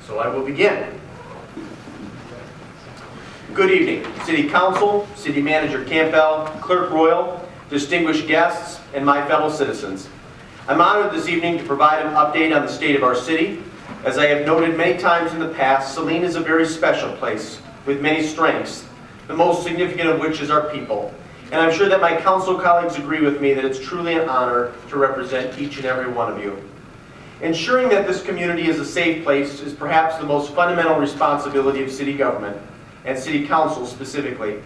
So I will begin. Good evening, City Council, City Manager Campbell, Clerk Royal, distinguished guests, and my fellow citizens. I'm honored this evening to provide an update on the state of our city. As I have noted many times in the past, Saline is a very special place with many strengths, the most significant of which is our people. And I'm sure that my council colleagues agree with me that it's truly an honor to represent each and every one of you. Ensuring that this community is a safe place is perhaps the most fundamental responsibility of city government, and city council specifically.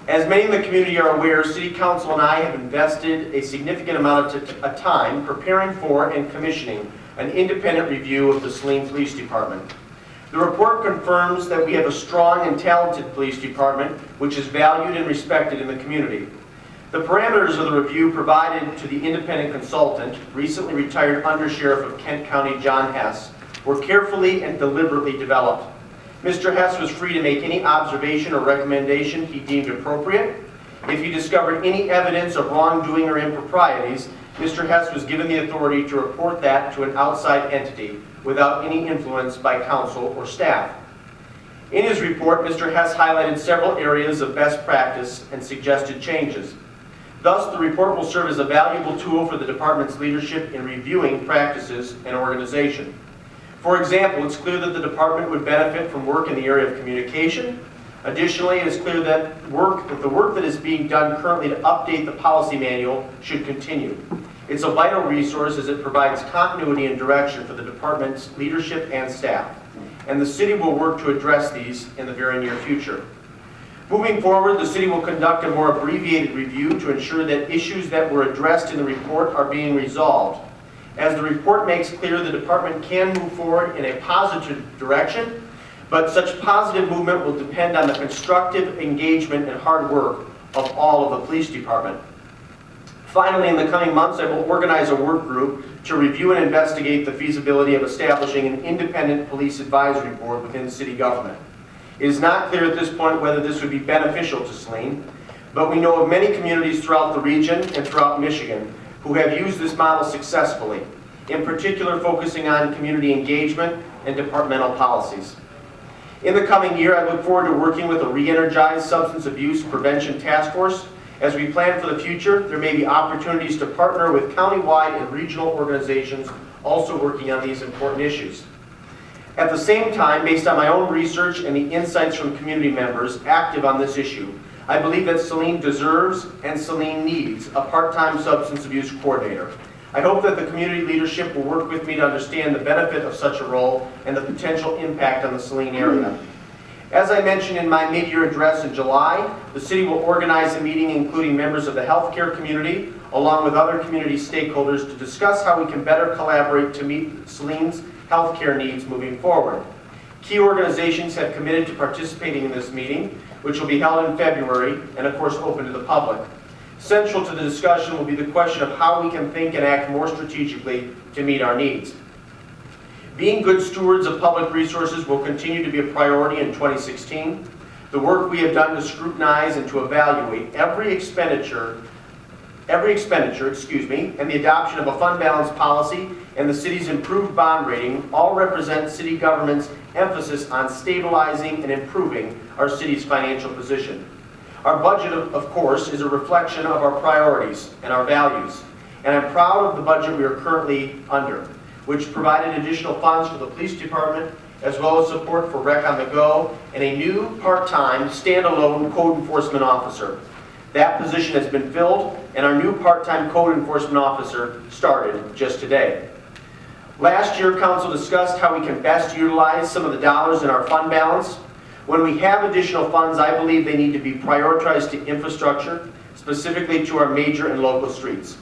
As many in the community are aware, city council and I have invested a significant amount of time preparing for and commissioning an independent review of the Saline Police Department. The report confirms that we have a strong and talented police department which is valued and respected in the community. The parameters of the review provided to the independent consultant, recently retired Undersheriff of Kent County John Hess, were carefully and deliberately developed. Mr. Hess was free to make any observation or recommendation he deemed appropriate. If he discovered any evidence of wrongdoing or improprieties, Mr. Hess was given the authority to report that to an outside entity without any influence by council or staff. In his report, Mr. Hess highlighted several areas of best practice and suggested changes. Thus, the report will serve as a valuable tool for the department's leadership in reviewing practices and organization. For example, it's clear that the department would benefit from work in the area of communication. Additionally, it is clear that the work that is being done currently to update the policy manual should continue. It's a vital resource as it provides continuity and direction for the department's leadership and staff. And the city will work to address these in the very near future. Moving forward, the city will conduct a more abbreviated review to ensure that issues that were addressed in the report are being resolved. As the report makes clear, the department can move forward in a positive direction, but such positive movement will depend on the constructive engagement and hard work of all of the police department. Finally, in the coming months, I will organize a work group to review and investigate the feasibility of establishing an independent police advisory board within city government. It is not clear at this point whether this would be beneficial to Saline, but we know of many communities throughout the region and throughout Michigan who have used this model successfully, in particular focusing on community engagement and departmental policies. In the coming year, I look forward to working with a re-energized substance abuse prevention task force. As we plan for the future, there may be opportunities to partner with countywide and regional organizations also working on these important issues. At the same time, based on my own research and the insights from community members active on this issue, I believe that Saline deserves and Saline needs a part-time substance abuse coordinator. I hope that the community leadership will work with me to understand the benefit of such a role and the potential impact on the Saline area. As I mentioned in my mid-year address in July, the city will organize a meeting including members of the healthcare community along with other community stakeholders to discuss how we can better collaborate to meet Saline's healthcare needs moving forward. Key organizations have committed to participating in this meeting, which will be held in February and of course open to the public. Central to the discussion will be the question of how we can think and act more strategically to meet our needs. Being good stewards of public resources will continue to be a priority in 2016. The work we have done to scrutinize and to evaluate every expenditure, and the adoption of a fund balance policy and the city's improved bond rating all represent city government's emphasis on stabilizing and improving our city's financial position. Our budget, of course, is a reflection of our priorities and our values, and I'm proud of the budget we are currently under, which provided additional funds for the police department, as well as support for Rec on the Go and a new part-time, standalone code enforcement officer. That position has been filled, and our new part-time code enforcement officer started just today. Last year, Council discussed how we can best utilize some of the dollars in our fund balance. When we have additional funds, I believe they need to be prioritized to infrastructure, specifically to our major and local streets.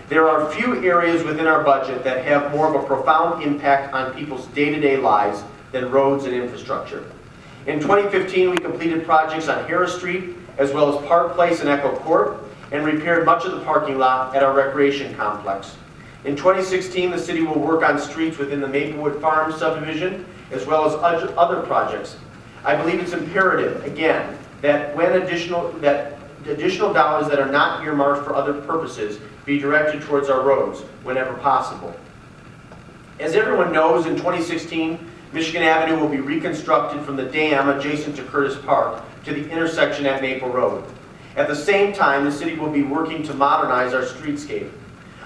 There are few areas within our budget that have more of a profound impact on people's day-to-day lives than roads and infrastructure. In 2015, we completed projects on Harris Street, as well as Park Place and Echo Court, and repaired much of the parking lot at our recreation complex. In 2016, the city will work on streets within the Maplewood Farm subdivision, as well as other projects. I believe it's imperative, again, that when additional dollars that are not earmarked for other purposes be directed towards our roads whenever possible. As everyone knows, in 2016, Michigan Avenue will be reconstructed from the dam adjacent to Curtis Park to the intersection at Maple Road. At the same time, the city will be working to modernize our streetscape.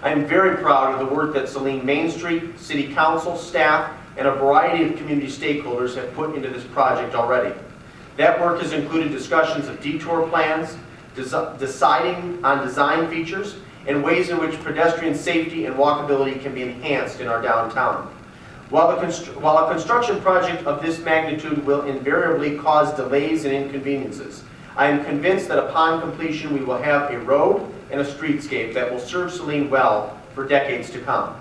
I am very proud of the work that Saline Main Street, City Council, staff, and a variety of community stakeholders have put into this project already. That work has included discussions of detour plans, deciding on design features, and ways in which pedestrian safety and walkability can be enhanced in our downtown. While a construction project of this magnitude will invariably cause delays and inconveniences, I am convinced that upon completion we will have a road and a streetscape that will serve Saline well for decades to come.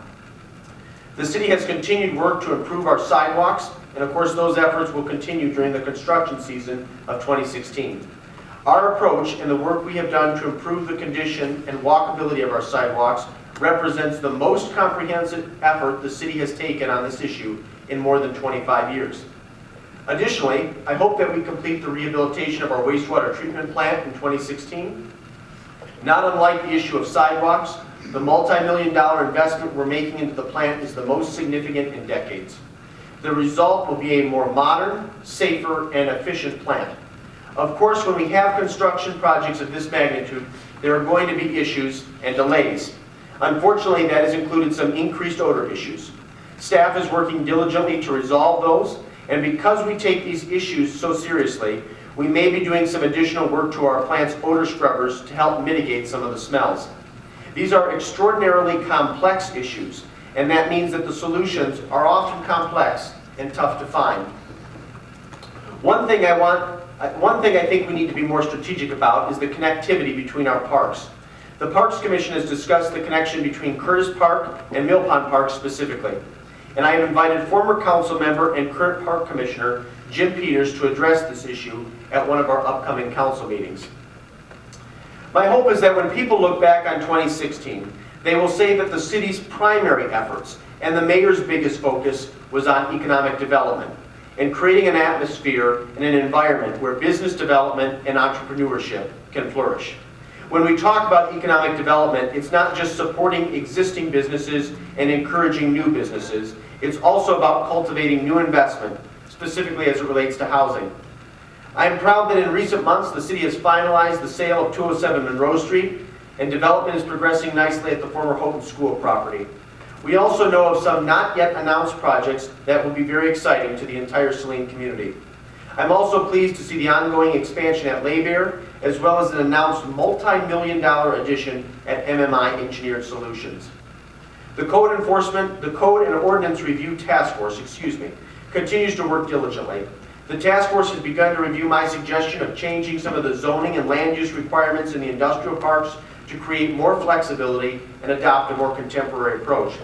The city has continued work to improve our sidewalks, and of course those efforts will continue during the construction season of 2016. Our approach and the work we have done to improve the condition and walkability of our sidewalks represents the most comprehensive effort the city has taken on this issue in more than 25 years. Additionally, I hope that we complete the rehabilitation of our wastewater treatment plant in 2016. Not unlike the issue of sidewalks, the multi-million-dollar investment we're making into the plant is the most significant in decades. The result will be a more modern, safer, and efficient plant. Of course, when we have construction projects of this magnitude, there are going to be issues and delays. Unfortunately, that has included some increased odor issues. Staff is working diligently to resolve those, and because we take these issues so seriously, we may be doing some additional work to our plant's odor scrubbers to help mitigate some of the smells. These are extraordinarily complex issues, and that means that the solutions are often complex and tough to find. One thing I think we need to be more strategic about is the connectivity between our parks. The Parks Commission has discussed the connection between Curtis Park and Mill Pond Park specifically, and I have invited former council member and current park commissioner Jim Peters to address this issue at one of our upcoming council meetings. My hope is that when people look back on 2016, they will say that the city's primary efforts and the mayor's biggest focus was on economic development and creating an atmosphere and an environment where business development and entrepreneurship can flourish. When we talk about economic development, it's not just supporting existing businesses and encouraging new businesses, it's also about cultivating new investment, specifically as it relates to housing. I am proud that in recent months the city has finalized the sale of 207 Monroe Street, and development is progressing nicely at the former Houghton School property. We also know of some not yet announced projects that will be very exciting to the entire Saline community. I'm also pleased to see the ongoing expansion at Laybear, as well as an announced multi-million-dollar addition at MMI Engineered Solutions. The Code and Ordinance Review Task Force, continues to work diligently. The task force has begun to review my suggestion of changing some of the zoning and land use requirements in the industrial parks to create more flexibility and adopt a more contemporary approach.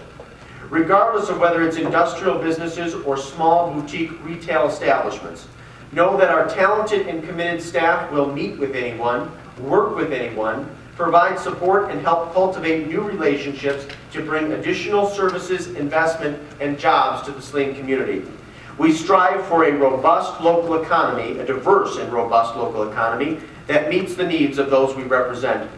Regardless of whether it's industrial businesses or small boutique retail establishments, know that our talented and committed staff will meet with anyone, work with anyone, provide support, and help cultivate new relationships to bring additional services, investment, and jobs to the Saline community. We strive for a robust local economy, a diverse and robust local economy that meets the needs of those we represent.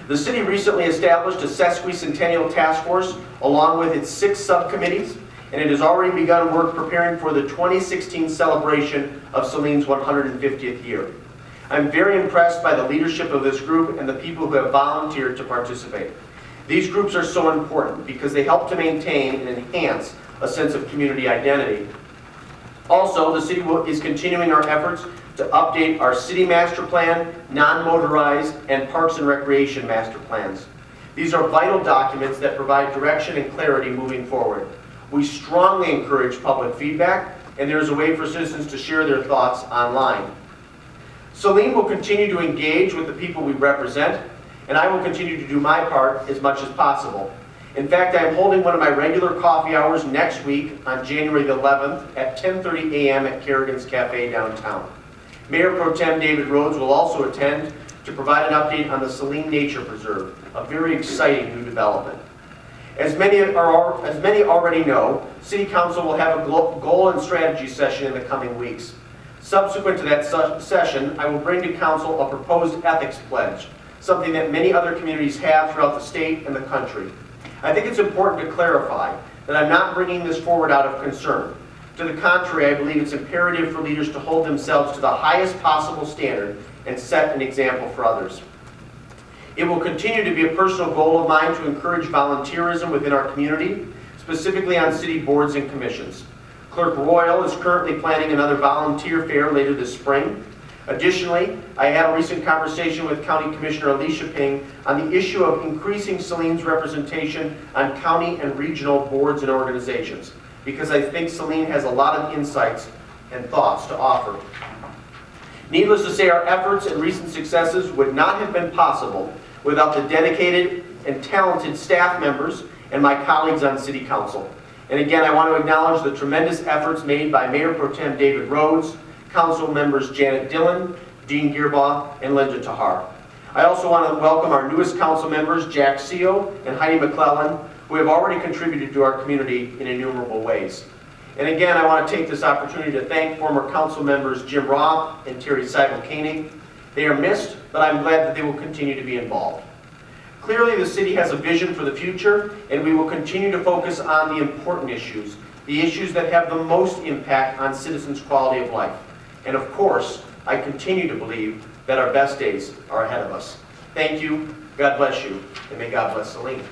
The city recently established a sesquicentennial task force along with its 6 subcommittees, and it has already begun work preparing for the 2016 celebration of Saline's 150th year. I'm very impressed by the leadership of this group and the people who have volunteered to participate. These groups are so important because they help to maintain and enhance a sense of community identity. Also, the city is continuing our efforts to update our city master plan, non-motorized, and parks and recreation master plans. These are vital documents that provide direction and clarity moving forward. We strongly encourage public feedback, and there is a way for citizens to share their thoughts online. Saline will continue to engage with the people we represent, and I will continue to do my part as much as possible. In fact, I am holding one of my regular coffee hours next week on January the 11th at 10:30 a.m. at Kerrigan's Cafe downtown. Mayor Pro Tem David Rhodes will also attend to provide an update on the Saline Nature Preserve, a very exciting new development. As many already know, City Council will have a goal and strategy session in the coming weeks. Subsequent to that session, I will bring to Council a proposed ethics pledge, something that many other communities have throughout the state and the country. I think it's important to clarify that I'm not bringing this forward out of concern. To the contrary, I believe it's imperative for leaders to hold themselves to the highest possible standard and set an example for others. It will continue to be a personal goal of mine to encourage volunteerism within our community, specifically on city boards and commissions. Clerk Royal is currently planning another volunteer fair later this spring. Additionally, I had a recent conversation with County Commissioner Alicia Ping on the issue of increasing Saline's representation on county and regional boards and organizations, because I think Saline has a lot of insights and thoughts to offer. Needless to say, our efforts and recent successes would not have been possible without the dedicated and talented staff members and my colleagues on City Council. And again, I want to acknowledge the tremendous efforts made by Mayor Pro Tem David Rhodes, Council members Janet Dillon, Dean Gearbaugh, and Linda Tahar. I also want to welcome our newest council members, Jack Seo and Heidi McClellan, who have already contributed to our community in innumerable ways. And again, I want to take this opportunity to thank former council members Jim Roth and Terry Seibel-Koenig. They are missed, but I'm glad that they will continue to be involved. Clearly, the city has a vision for the future, and we will continue to focus on the important issues, the issues that have the most impact on citizens' quality of life. And of course, I continue to believe that our best days are ahead of us. Thank you, God bless you, and may God bless Saline.